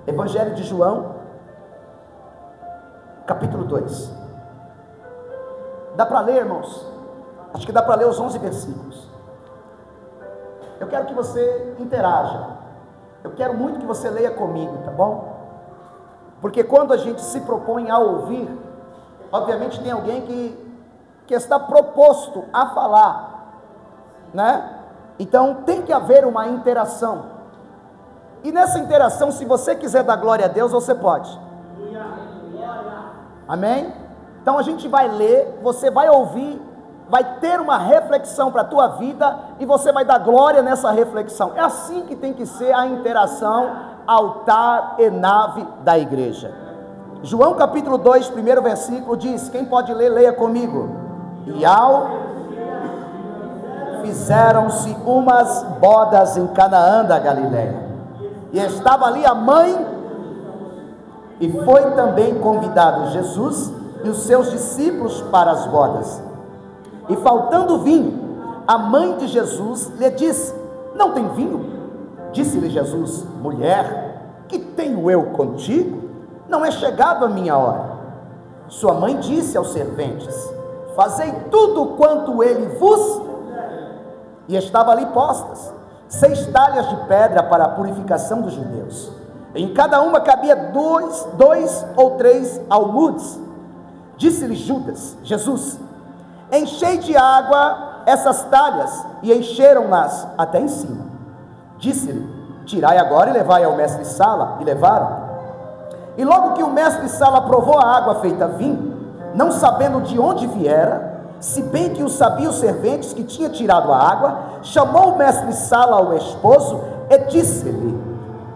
Evangelho de João, capítulo 2. Dá para ler, irmãos? Acho que dá para ler os 11 versículos. Eu quero que você interaja. Eu quero muito que você leia comigo, tá bom? Porque quando a gente se propõe a ouvir, obviamente tem alguém que está proposto a falar, né? Então tem que haver uma interação. E nessa interação, se você quiser dar glória a Deus, você pode. Amém? Então a gente vai ler, você vai ouvir, vai ter uma reflexão para a tua vida, e você vai dar glória nessa reflexão. É assim que tem que ser a interação, altar e nave da igreja. João capítulo 2, primeiro versículo diz, quem pode ler, leia comigo. E fizeram-se umas bodas em Canaã da Galileia, e estava ali a mãe, e foi também convidado Jesus e os seus discípulos para as bodas. E faltando vinho, a mãe de Jesus lhe disse, não tem vinho? Disse-lhe Jesus, mulher, que tenho eu contigo? Não é chegado a minha hora. Sua mãe disse aos serventes, fazei tudo quanto ele vos... E estava ali postas 6 talhas de pedra para a purificação dos judeus. Em cada uma cabia dois ou três almudes. Disse-lhe Jesus, enchei de água essas talhas, e encheram-nas até em cima. Disse-lhe, tirai agora e levai ao mestre-sala, e levaram. E logo que o mestre-sala provou a água feita vinho, não sabendo de onde viera, se bem que o sabiam os serventes que tinha tirado a água, chamou o mestre-sala ao esposo e disse-lhe,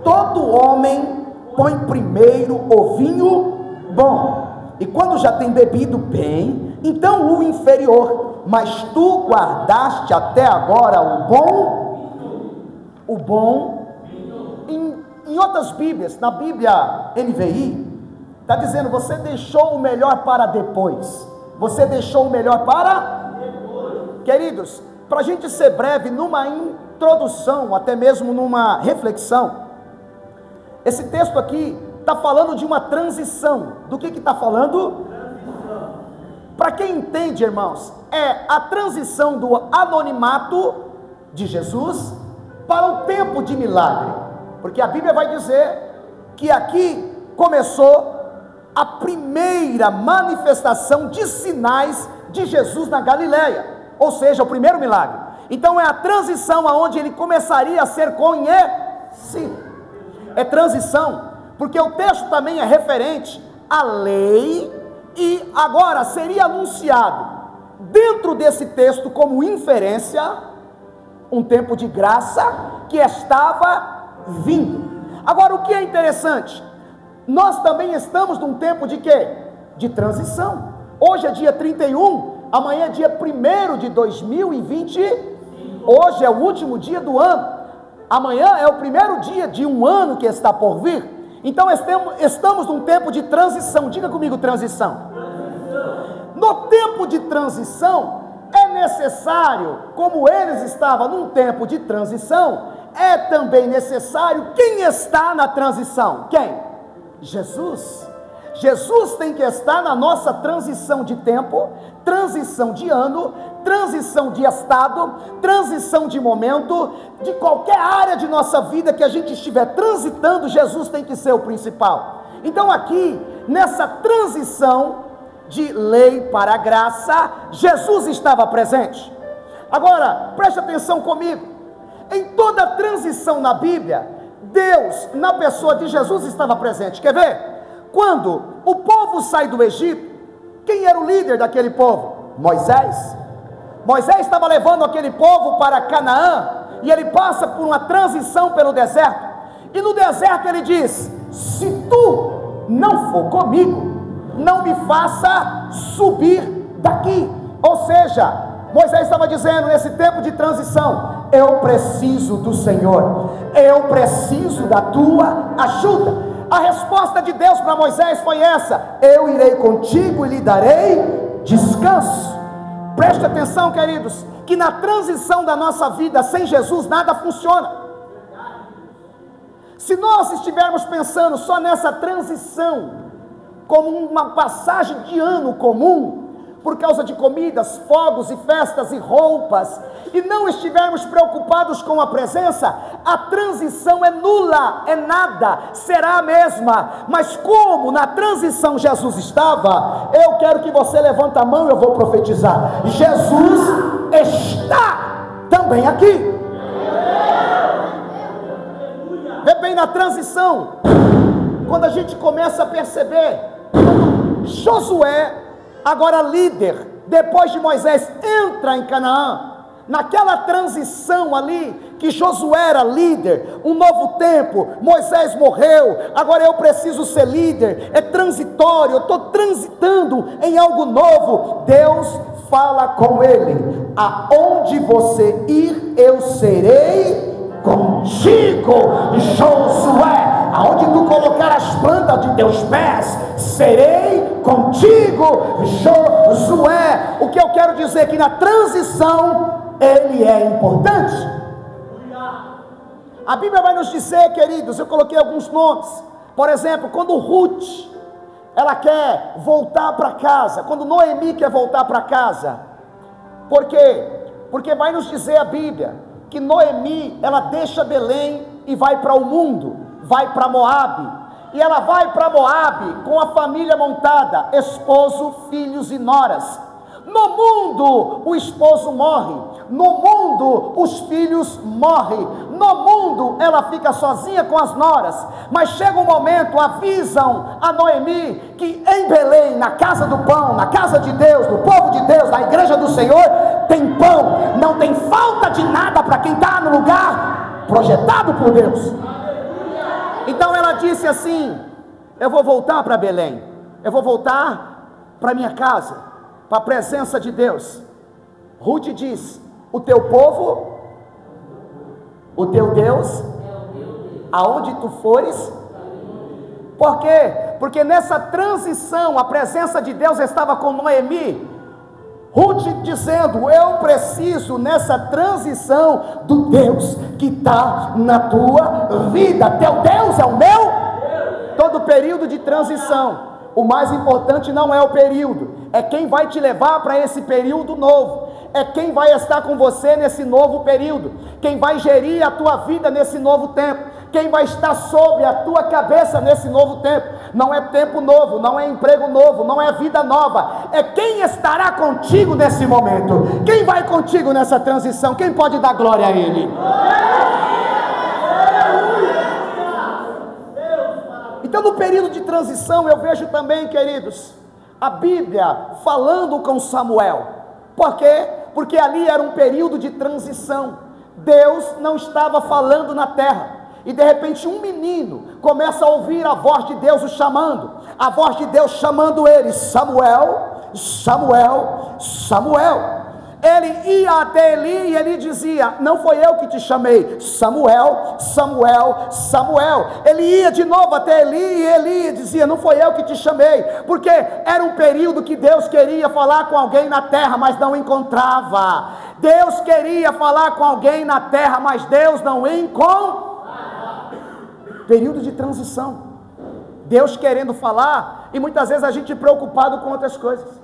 todo homem põe primeiro o vinho bom, e quando já tem bebido bem, então o inferior, mas tu guardaste até agora o bom. Em outras Bíblias, na Bíblia NVI, está dizendo, você deixou o melhor para depois. Você deixou o melhor para depois. Queridos, para a gente ser breve, numa introdução, até mesmo numa reflexão, esse texto aqui está falando de uma transição. Do que está falando? Para quem entende, irmãos, é a transição do anonimato de Jesus para o tempo de milagre. Porque a Bíblia vai dizer que aqui começou a primeira manifestação de sinais de Jesus na Galileia, ou seja, o primeiro milagre. Então é a transição aonde ele começaria a ser conhecido. É transição, porque o texto também é referente à lei, e agora seria anunciado dentro desse texto como inferência um tempo de graça que estava vindo. Agora, o que é interessante, nós também estamos num tempo de quê? De transição. Hoje é dia 31, amanhã é dia 1º de 2020, hoje é o último dia do ano, amanhã é o primeiro dia de um ano que está por vir. Então estamos num tempo de transição. Diga comigo, transição. No tempo de transição, é necessário, como eles estavam num tempo de transição, é também necessário quem está na transição? Quem? Jesus. Jesus tem que estar na nossa transição de tempo, transição de ano, transição de estado, transição de momento, de qualquer área de nossa vida que a gente estiver transitando, Jesus tem que ser o principal. Então aqui, nessa transição de lei para a graça, Jesus estava presente. Agora, preste atenção comigo, em toda transição na Bíblia, Deus, na pessoa de Jesus, estava presente. Quer ver? Quando o povo sai do Egito, quem era o líder daquele povo? Moisés. Moisés estava levando aquele povo para Canaã, e ele passa por uma transição pelo deserto, e no deserto ele diz, se tu não for comigo, não me faça subir daqui. Ou seja, Moisés estava dizendo nesse tempo de transição, eu preciso do Senhor, eu preciso da tua ajuda. A resposta de Deus para Moisés foi essa, eu irei contigo e lhe darei descanso. Preste atenção, queridos, que na transição da nossa vida, sem Jesus nada funciona. Se nós estivermos pensando só nessa transição, como uma passagem de ano comum, por causa de comidas, fogos e festas e roupas, e não estivermos preocupados com a presença, a transição é nula, é nada, será a mesma. Mas como na transição Jesus estava, eu quero que você levante a mão e eu vou profetizar: Jesus está também aqui. Vê bem, na transição, quando a gente começa a perceber, Josué, agora líder, depois de Moisés, entra em Canaã, naquela transição ali, que Josué era líder, um novo tempo, Moisés morreu, agora eu preciso ser líder, é transitório, eu estou transitando em algo novo. Deus fala com ele: aonde você ir, eu serei contigo, Josué. Aonde tu colocar as plantas de teus pés, serei contigo, Josué. O que eu quero dizer é que na transição ele é importante. A Bíblia vai nos dizer, queridos, eu coloquei alguns nomes. Por exemplo, quando Ruth, ela quer voltar para casa, quando Noemi quer voltar para casa, por quê? Porque vai nos dizer a Bíblia que Noemi, ela deixa Belém e vai para o mundo, vai para Moabe, e ela vai para Moabe com a família montada, esposo, filhos e noras. No mundo o esposo morre, no mundo os filhos morrem, no mundo ela fica sozinha com as noras. Mas chega um momento, avisam a Noemi que em Belém, na casa do pão, na casa de Deus, do povo de Deus, na igreja do Senhor, tem pão, não tem falta de nada para quem está no lugar projetado por Deus. Então ela disse assim: eu vou voltar para Belém, eu vou voltar para minha casa, para a presença de Deus. Ruth diz: o teu povo, o teu Deus, aonde tu fores. Por quê? Porque nessa transição a presença de Deus estava com Noemi. Ruth dizendo: eu preciso nessa transição do Deus que está na tua vida. Teu Deus é o meu. Todo período de transição, o mais importante não é o período, é quem vai te levar para esse período novo, é quem vai estar com você nesse novo período, quem vai gerir a tua vida nesse novo tempo, quem vai estar sobre a tua cabeça nesse novo tempo. Não é tempo novo, não é emprego novo, não é vida nova, é quem estará contigo nesse momento, quem vai contigo nessa transição. Quem pode dar glória a Ele? Então, no período de transição, eu vejo também, queridos, a Bíblia falando com Samuel. Por quê? Porque ali era um período de transição. Deus não estava falando na terra, e de repente um menino começa a ouvir a voz de Deus o chamando, a voz de Deus chamando ele: Samuel, Samuel, Samuel. Ele ia até Eli e ele dizia: não foi eu que te chamei, Samuel, Samuel, Samuel. Ele ia de novo até Eli e Eli dizia: não foi eu que te chamei, porque era um período que Deus queria falar com alguém na terra, mas não encontrava. Deus queria falar com alguém na terra, mas Deus não encontrava. Período de transição, Deus querendo falar e muitas vezes a gente preocupado com outras coisas.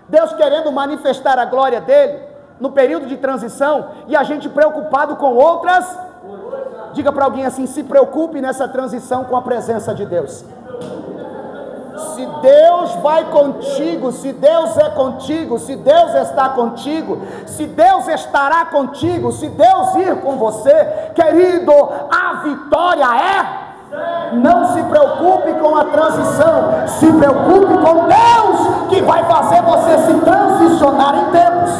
Deus querendo manifestar a glória dele no período de transição e a gente preocupado com outras. Diga para alguém assim: se preocupe nessa transição com a presença de Deus. Se Deus vai contigo, se Deus é contigo, se Deus está contigo, se Deus estará contigo, se Deus ir com você, querido, a vitória é. Não se preocupe com a transição, se preocupe com Deus, que vai fazer você se transicionar em tempos.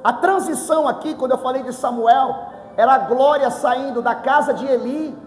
A transição aqui, quando eu falei de Samuel, era a glória saindo da casa de Eli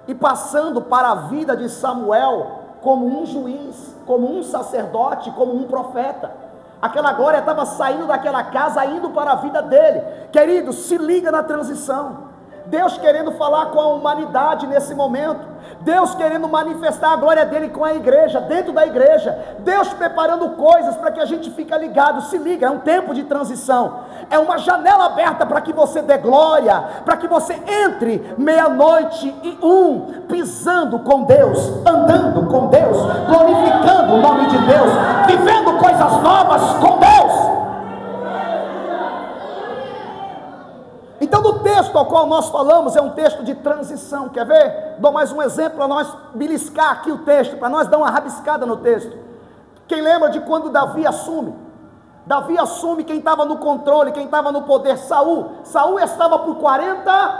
e passando para a vida de Samuel como um juiz, como um sacerdote, como um profeta. Aquela glória estava saindo daquela casa, indo para a vida dele. Querido, se liga na transição. Deus querendo falar com a humanidade nesse momento, Deus querendo manifestar a glória dele com a igreja, dentro da igreja, Deus preparando coisas para que a gente fique ligado. Se liga, é um tempo de transição, é uma janela aberta para que você dê glória, para que você entre 00:01, pisando com Deus, andando com Deus, glorificando o nome de Deus, vivendo coisas novas com Deus. Então, no texto ao qual nós falamos, é um texto de transição. Quer ver? Dou mais um exemplo para nós beliscar aqui o texto, para nós dar uma rabiscada no texto. Quem lembra de quando Davi assume? Davi assume quem estava no controle, quem estava no poder, Saul. Saul estava por 40,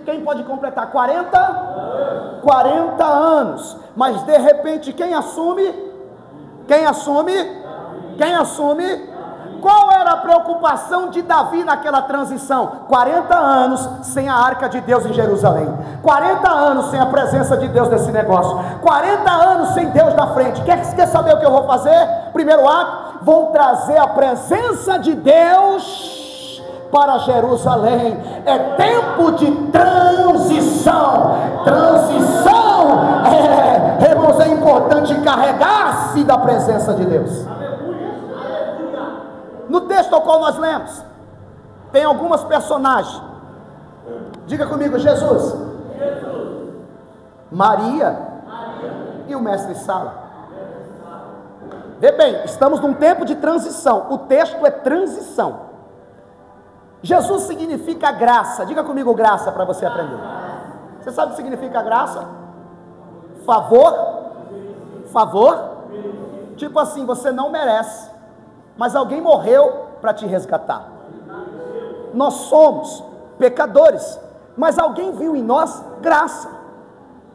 quem pode completar? 40 anos. Mas de repente quem assume? Quem assume? Qual era a preocupação de Davi naquela transição? 40 anos sem a arca de Deus em Jerusalém, 40 anos sem a presença de Deus nesse negócio, 40 anos sem Deus na frente. Quer saber o que eu vou fazer? Primeiro ato, vou trazer a presença de Deus para Jerusalém. É tempo de transição. Irmãos, é importante carregar-se da presença de Deus. No texto ao qual nós lemos, tem algumas personagens. Diga comigo: Jesus, Maria e o mestre Sala. Vê bem, estamos num tempo de transição. O texto é transição. Jesus significa graça. Diga comigo graça para você aprender. Você sabe o que significa graça? Favor. Tipo assim, você não merece, mas alguém morreu para te resgatar. Nós somos pecadores, mas alguém viu em nós graça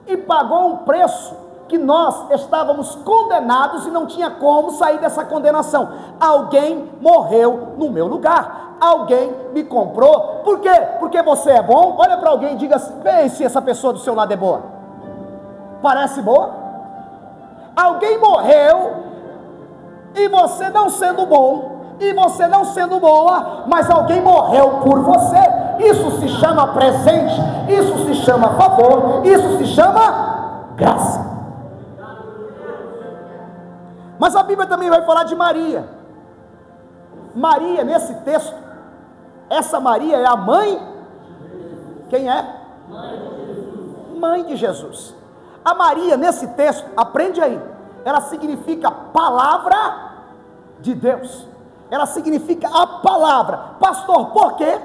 e pagou um preço que nós estávamos condenados e não tinha como sair dessa condenação. Alguém morreu no meu lugar, alguém me comprou. Por quê? Porque você é bom? Olha para alguém e diga assim: vê se essa pessoa do seu lado é boa. Parece boa? Alguém morreu, e você não sendo bom, e você não sendo boa, mas alguém morreu por você. Isso se chama presente, isso se chama favor, isso se chama graça. Mas a Bíblia também vai falar de Maria. Maria, nesse texto, essa Maria é a mãe. Quem é? Mãe de Jesus. A Maria, nesse texto, aprende aí, ela significa palavra de Deus. Ela significa a palavra. Pastor, por quê?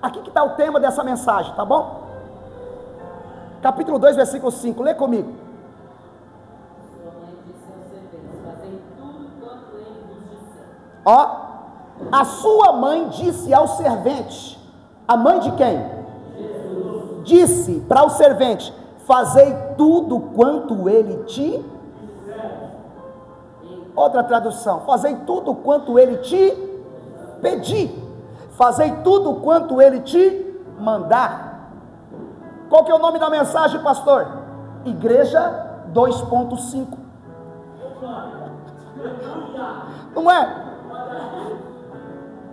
Aqui que está o tema dessa mensagem, tá bom? Capítulo 2, versículo 5, lê comigo. Ó, a sua mãe disse ao servente. A mãe de quem? Jesus. Disse para o servente: fazei tudo quanto ele te... Outra tradução: fazei tudo quanto ele te pedir, fazei tudo quanto ele te mandar. Qual que é o nome da mensagem, pastor? Igreja 2.5. Não é?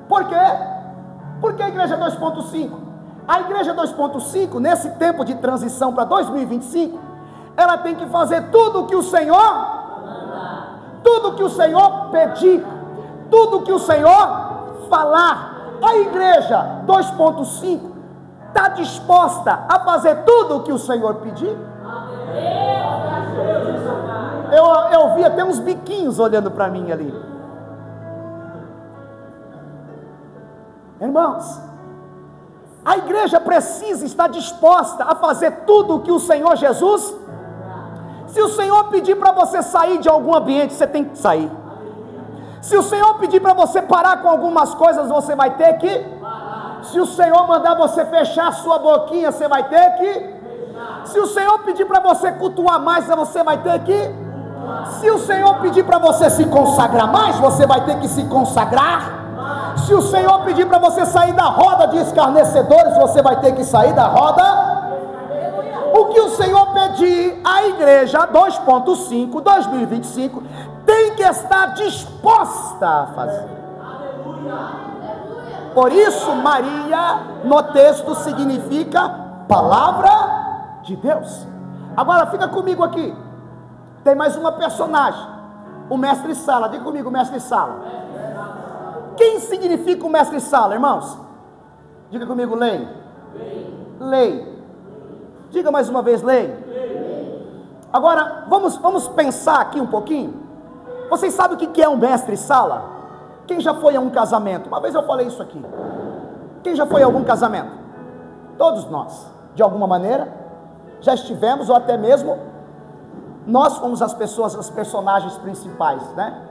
Por quê? Por que a igreja 2.5? A igreja 2.5, nesse tempo de transição para 2025, ela tem que fazer tudo o que o Senhor, tudo que o Senhor pedir, tudo que o Senhor falar. A igreja 2.5 está disposta a fazer tudo o que o Senhor pedir? Eu vi até uns biquinhos olhando para mim ali. Irmãos, a igreja precisa estar disposta a fazer tudo o que o Senhor Jesus. Se o Senhor pedir para você sair de algum ambiente, você tem que sair. Se o Senhor pedir para você parar com algumas coisas, você vai ter que. Se o Senhor mandar você fechar a sua boquinha, você vai ter que. Se o Senhor pedir para você cultuar mais, você vai ter que. Se o Senhor pedir para você se consagrar mais, você vai ter que se consagrar. Se o Senhor pedir para você sair da roda de escarnecedores, você vai ter que sair da roda. O que o Senhor pedir, a igreja 2.5, 2025, tem que estar disposta a fazer. Por isso, Maria, no texto, significa palavra de Deus. Agora fica comigo aqui, tem mais uma personagem, o mestre Sala. Diga comigo, mestre Sala. Quem significa o mestre Sala, irmãos? Diga comigo, lei. Lei. Diga mais uma vez, lei. Agora, vamos pensar aqui um pouquinho. Vocês sabem o que é um mestre Sala? Quem já foi a um casamento? Uma vez eu falei isso aqui. Quem já foi a algum casamento? Todos nós, de alguma maneira, já estivemos, ou até mesmo nós fomos as pessoas, os personagens principais, né?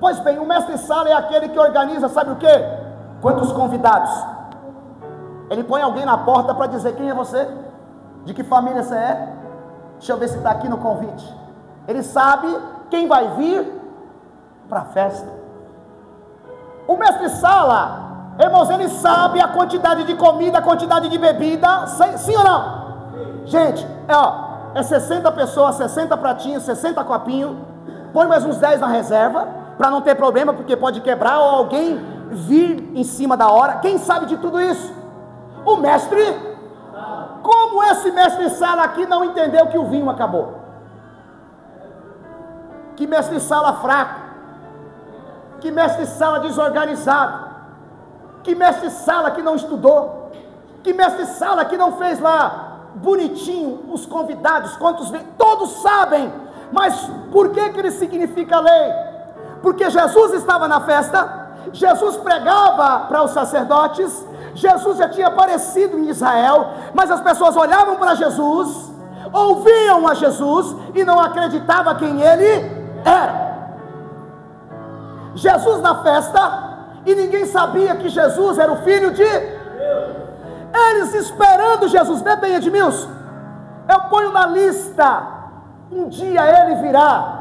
Pois bem, o mestre Sala é aquele que organiza, sabe o quê? Quantos convidados? Ele põe alguém na porta para dizer: quem é você? De que família você é? Deixa eu ver se está aqui no convite. Ele sabe quem vai vir para a festa. O mestre Sala, irmãos, ele sabe a quantidade de comida, a quantidade de bebida, sim ou não? Gente, é 60 pessoas, 60 pratinhos, 60 copinhos, põe mais uns 10 na reserva, para não ter problema, porque pode quebrar ou alguém vir em cima da hora. Quem sabe de tudo isso? O mestre. Como esse mestre Sala aqui não entendeu que o vinho acabou? Que mestre Sala fraco, que mestre Sala desorganizado, que mestre Sala que não estudou, que mestre Sala que não fez lá bonitinho os convidados, quantos vêm, todos sabem. Mas por que ele significa lei? Porque Jesus estava na festa, Jesus pregava para os sacerdotes, Jesus já tinha aparecido em Israel, mas as pessoas olhavam para Jesus, ouviam a Jesus e não acreditavam quem ele era. Jesus na festa, e ninguém sabia que Jesus era o Filho de Deus. Eles esperando Jesus. Vê bem, Edmilson, eu ponho na lista, um dia ele virá.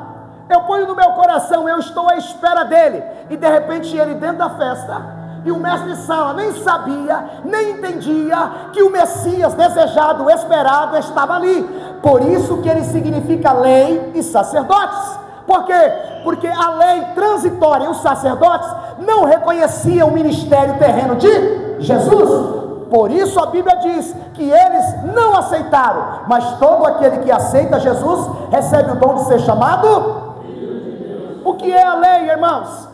Eu ponho no meu coração, eu estou à espera dele. E de repente ele dentro da festa, e o mestre Sala nem sabia, nem entendia que o Messias desejado, esperado, estava ali. Por isso que ele significa lei e sacerdotes. Por quê? Porque a lei transitória e os sacerdotes não reconheciam o ministério terreno de Jesus. Por isso a Bíblia diz que eles não aceitaram, mas todo aquele que aceita Jesus recebe o dom de ser chamado. O que é a lei, irmãos?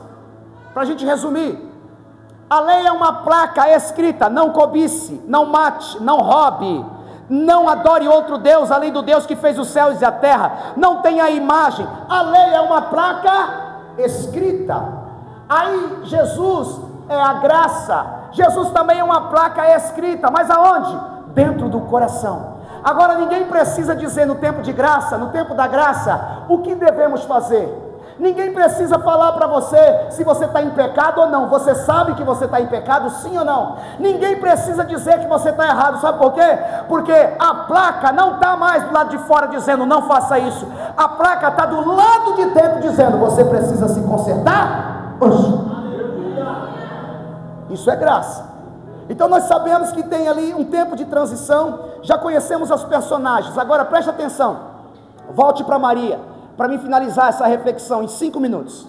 Para a gente resumir, a lei é uma placa escrita: não cobice, não mate, não roube, não adore outro Deus além do Deus que fez os céus e a terra, não tenha imagem. A lei é uma placa escrita. Aí Jesus é a graça. Jesus também é uma placa escrita, mas aonde? Dentro do coração. Agora ninguém precisa dizer no tempo de graça, no tempo da graça, o que devemos fazer. Ninguém precisa falar para você se você está em pecado ou não. Você sabe que você está em pecado, sim ou não? Ninguém precisa dizer que você está errado. Sabe por quê? Porque a placa não está mais do lado de fora dizendo não faça isso. A placa está do lado de dentro dizendo você precisa se consertar hoje. Isso é graça. Então nós sabemos que tem ali um tempo de transição. Já conhecemos os personagens. Agora preste atenção. Volte para Maria, para mim finalizar essa reflexão em 5 minutos.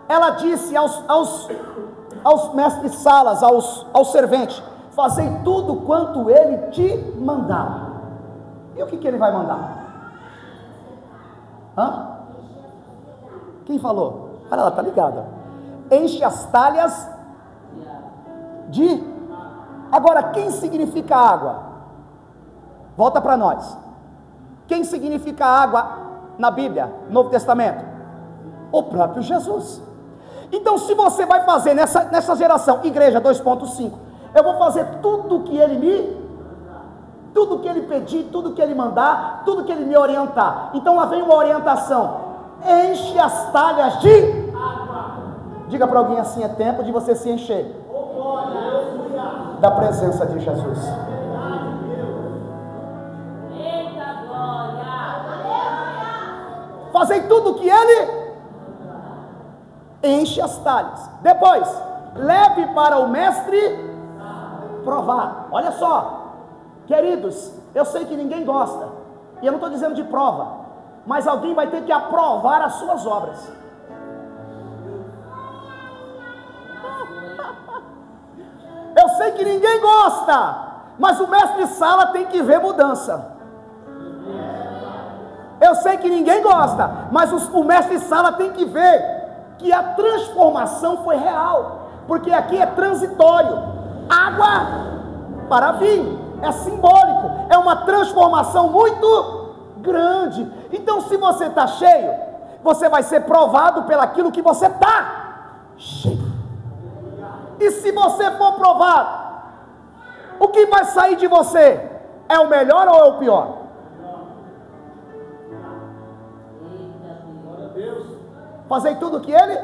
Ela disse aos mestres Salas, aos serventes: fazei tudo quanto ele te mandar. E o que ele vai mandar? Quem falou? Olha lá, tá ligado. Enche as talhas de... Agora, quem significa água? Volta para nós. Quem significa água na Bíblia, Novo Testamento? O próprio Jesus. Então, se você vai fazer nessa geração, igreja 2.5, eu vou fazer tudo que ele pedir, tudo que ele mandar, tudo que ele me orientar. Então lá vem uma orientação: enche as talhas de água. Diga para alguém assim: é tempo de você se encher da presença de Jesus. Fazei tudo que ele enche as talhas. Depois, leve para o mestre provar. Olha só, queridos, eu sei que ninguém gosta, e eu não estou dizendo de prova, mas alguém vai ter que aprovar as suas obras. Eu sei que ninguém gosta, mas o mestre Sala tem que ver mudança. Eu sei que ninguém gosta, mas o mestre Sala tem que ver que a transformação foi real, porque aqui é transitório, água para vinho, é simbólico, é uma transformação muito grande. Então, se você está cheio, você vai ser provado pelaquilo que você está cheio. E se você for provado, o que vai sair de você é o melhor ou é o pior? Fazei tudo o que ele?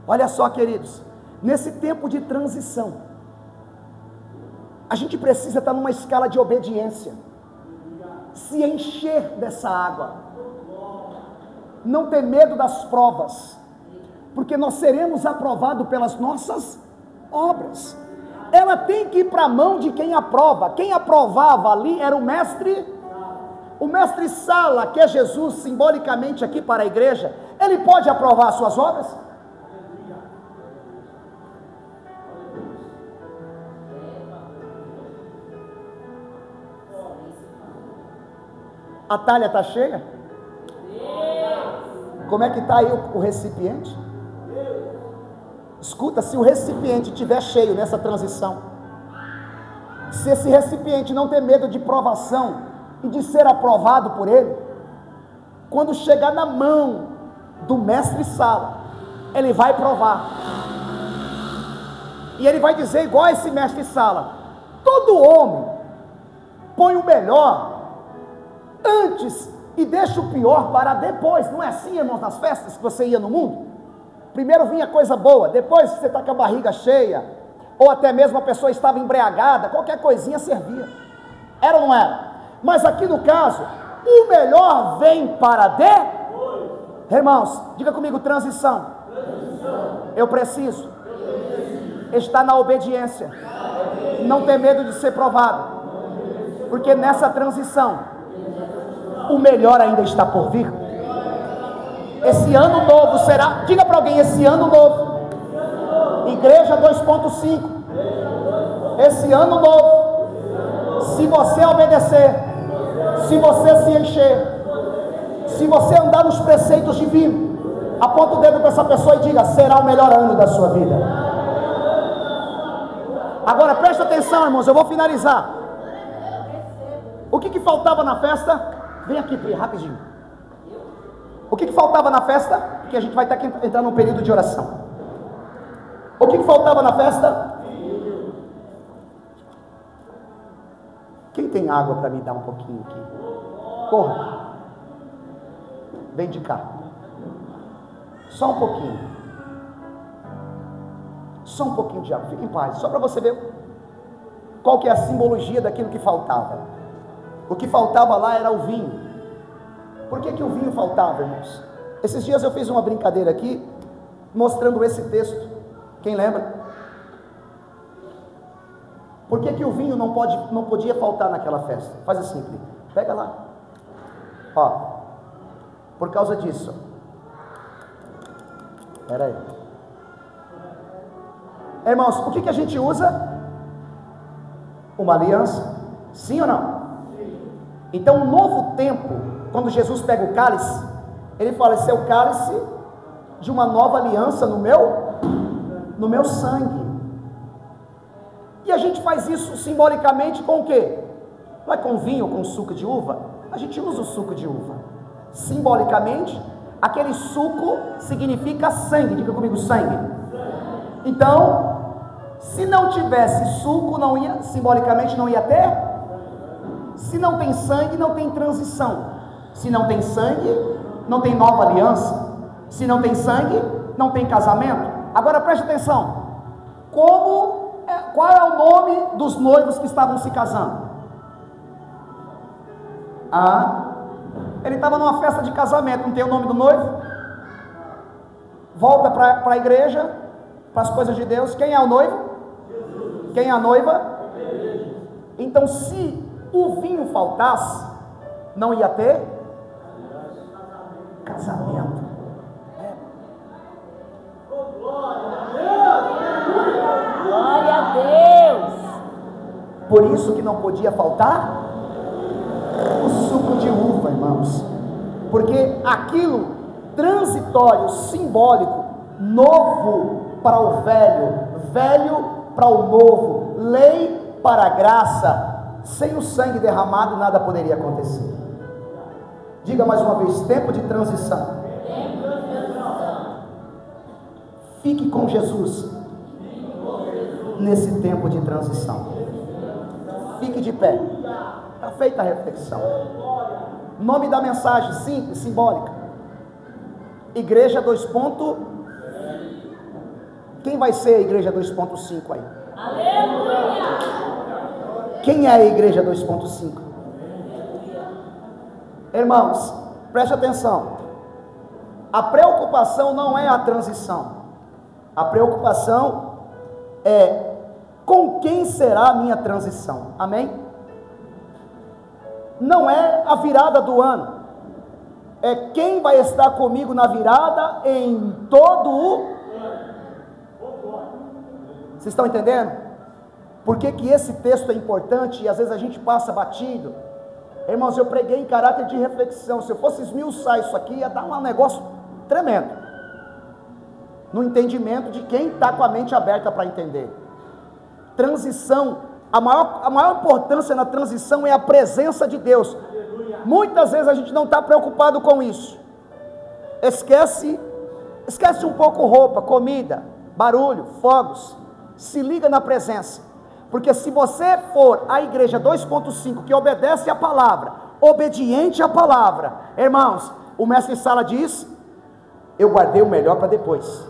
Olha só, queridos, nesse tempo de transição, a gente precisa estar numa escala de obediência, se encher dessa água, não ter medo das provas, porque nós seremos aprovados pelas nossas obras. Ela tem que ir para a mão de quem aprova. Quem aprovava ali era o mestre Sala, que é Jesus, simbolicamente aqui para a igreja. Ele pode aprovar as suas obras? A talha está cheia? Como é que está aí o recipiente? Escuta, se o recipiente estiver cheio nessa transição, se esse recipiente não ter medo de provação e de ser aprovado por ele, quando chegar na mão do mestre Sala, ele vai provar, e ele vai dizer igual a esse mestre Sala: todo homem põe o melhor antes e deixa o pior para depois. Não é assim, irmãos, nas festas que você ia no mundo? Primeiro vinha coisa boa, depois você está com a barriga cheia, ou até mesmo a pessoa estava embriagada, qualquer coisinha servia. Era ou não era? Mas aqui no caso, o melhor vem para depois. Irmãos, diga comigo: transição. Eu preciso estar na obediência, não ter medo de ser provado, porque nessa transição o melhor ainda está por vir. Esse ano novo será, diga para alguém: esse ano novo, igreja 2.5, esse ano novo, se você obedecer, se você se encher, se você andar nos preceitos divinos, aponta o dedo para essa pessoa e diga: será o melhor ano da sua vida. Agora presta atenção, irmãos, eu vou finalizar. O que faltava na festa? Vem aqui, Pri, rapidinho. O que faltava na festa? Porque a gente vai ter que entrar num período de oração. O que faltava na festa? Quem tem água para me dar um pouquinho aqui? Corra. Vem de cá. Só um pouquinho. Só um pouquinho de água. Fique em paz. Só para você ver qual que é a simbologia daquilo que faltava. O que faltava lá era o vinho. Por que o vinho faltava, irmãos? Esses dias eu fiz uma brincadeira aqui, mostrando esse texto. Quem lembra? Por que o vinho não podia faltar naquela festa? Faz assim, pega lá. Ó, por causa disso. Espera aí. Irmãos, o que a gente usa? Uma aliança. Sim ou não? Então, um novo tempo, quando Jesus pega o cálice, ele fala: esse é o cálice de uma nova aliança no meu sangue. E a gente faz isso simbolicamente com o quê? Não é com vinho ou com suco de uva? A gente usa o suco de uva. Simbolicamente, aquele suco significa sangue. Diga comigo: sangue. Então, se não tivesse suco, simbolicamente não ia ter. Se não tem sangue, não tem transição. Se não tem sangue, não tem nova aliança. Se não tem sangue, não tem casamento. Agora preste atenção: qual é o nome dos noivos que estavam se casando? Ele estava numa festa de casamento, não tem o nome do noivo? Volta para a igreja, para as coisas de Deus. Quem é o noivo? Quem é a noiva? Então, se o vinho faltasse, não ia ter casamento. Glória a Deus. Por isso que não podia faltar o suco de uva. irmãos, porque aquilo transitório, simbólico, novo para o velho, velho para o novo, lei para a graça, sem o sangue derramado nada poderia acontecer. Diga mais uma vez: tempo de transição. Fique com Jesus nesse tempo de transição. Fique de pé. Está feita a reflexão. Nome da mensagem simples, simbólica: Igreja 2. Quem vai ser a Igreja 2.5 aí? Aleluia! Quem é a Igreja 2.5? Irmãos, preste atenção. A preocupação não é a transição. A preocupação é com quem será a minha transição. Amém? Não é a virada do ano. É quem vai estar comigo na virada em todo o... Vocês estão entendendo? Por que que esse texto é importante e às vezes a gente passa batido? Irmãos, eu preguei em caráter de reflexão. Se eu fosse esmiuçar isso aqui, ia dar um negócio tremendo, no entendimento de quem está com a mente aberta para entender. Transição, a maior importância na transição é a presença de Deus. Muitas vezes a gente não está preocupado com isso. Esquece um pouco roupa, comida, barulho, fogos. Se liga na presença. Porque se você for a Igreja 2.5, que obedece à palavra, obediente à palavra, irmãos, o mestre Sala diz: eu guardei o melhor para depois.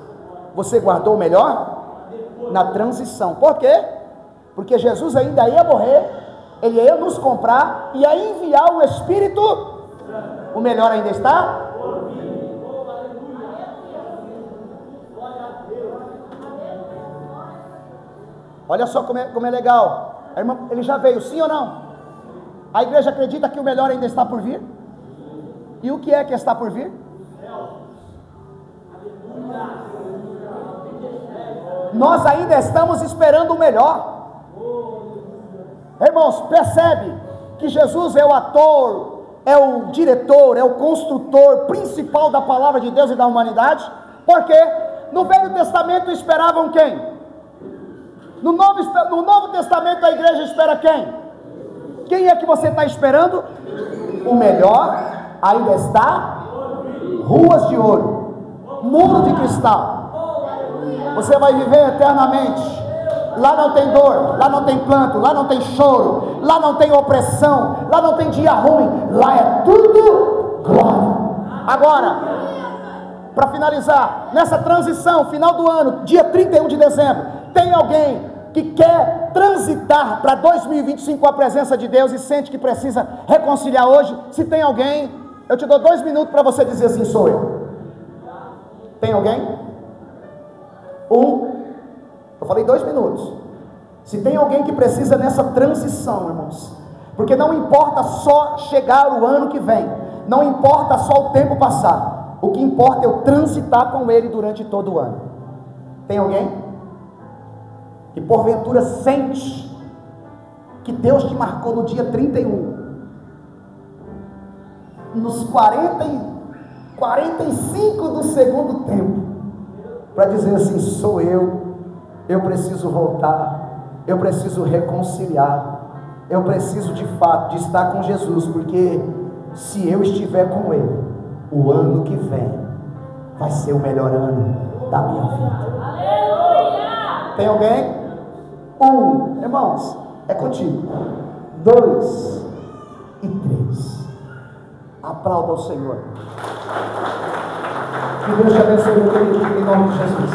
Você guardou o melhor? Na transição. Por quê? Porque Jesus ainda ia morrer, Ele ia nos comprar, ia enviar o Espírito. O melhor ainda está? Olha só como é legal. Irmã, ele já veio, sim ou não? A igreja acredita que o melhor ainda está por vir? E o que é que está por vir? Nós ainda estamos esperando o melhor. Irmãos, percebe que Jesus é o ator, é o diretor, é o construtor principal da palavra de Deus e da humanidade? Porque no Velho Testamento esperavam quem? No Novo Testamento a igreja espera quem? Quem é que você está esperando? O melhor ainda está. Ruas de ouro, muro de cristal. Você vai viver eternamente. Lá não tem dor, lá não tem planto, lá não tem choro, lá não tem opressão, lá não tem dia ruim, lá é tudo glória. Agora, para finalizar, nessa transição, final do ano, dia 31 de dezembro, tem alguém que quer transitar para 2025 com a presença de Deus e sente que precisa reconciliar hoje? Se tem alguém, eu te dou 2 minutos para você dizer assim: sou eu. Tem alguém? Eu falei 2 minutos. Se tem alguém que precisa nessa transição, irmãos, porque não importa só chegar o ano que vem, não importa só o tempo passar, o que importa é eu transitar com Ele durante todo o ano. Tem alguém que porventura sente que Deus te marcou no dia 31, nos 45 do segundo tempo, para dizer assim: sou eu preciso voltar, eu preciso reconciliar, eu preciso de fato de estar com Jesus, porque se eu estiver com Ele, o ano que vem vai ser o melhor ano da minha vida. Aleluia! Tem alguém? Irmãos, é contigo. 2 e 3. Aplauda o Senhor. Que Deus te abençoe, meu querido, em nome de Jesus.